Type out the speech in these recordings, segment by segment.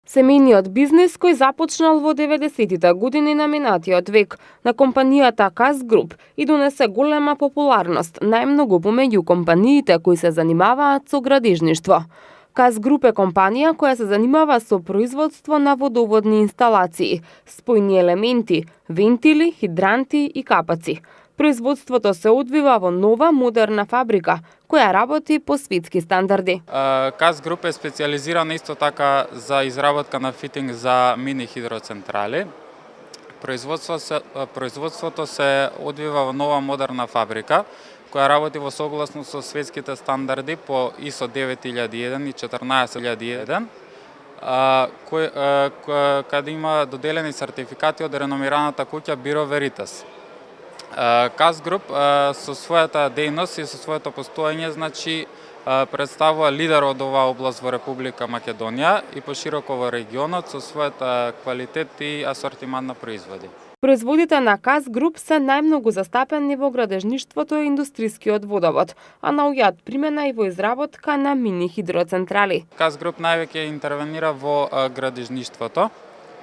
Семејниот бизнис кој започнал во 90-тите години на минатиот век на компанијата КАЗ Груп и донесе голема популарност најмногу помеѓу компаниите кои се занимаваат со градежништво. КАЗ Груп е компанија која се занимава со производство на водоводни инсталации, спојни елементи, вентили, хидранти и капаци. Производството се одвива во нова модерна фабрика која работи по светски стандарди. КАЗ Груп е специјализирана исто така за изработка на фитинг за мини хидроцентрали. Производството се одвива во нова модерна фабрика која работи во согласно со светските стандарди по ISO 9001 и 14001, каде има доделени сертификати од реномираната куќа Bureau Veritas. КАЗ Груп со својата дејност и со своето постоење представува лидер од оваа област во Република Македонија и пошироко во регионот со својата квалитет и асортиман на производи. Производите на КАЗ Груп се најмногу застапени во градежништвото и индустријскиот водовод, а наоѓаат примена и во изработка на мини хидроцентрали. КАЗ Груп највеќе интервенира во градежништвото,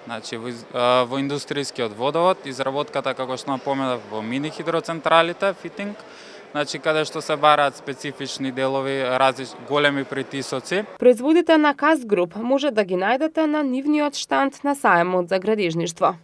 во индустријскиот водовод, изработката, како што напоменав, во мини хидроцентралите, фитинг, каде што се бараат специфични делови, големи притисоци. Производите на КАЗ Груп може да ги најдете на нивниот штанд на саемот за градежништво.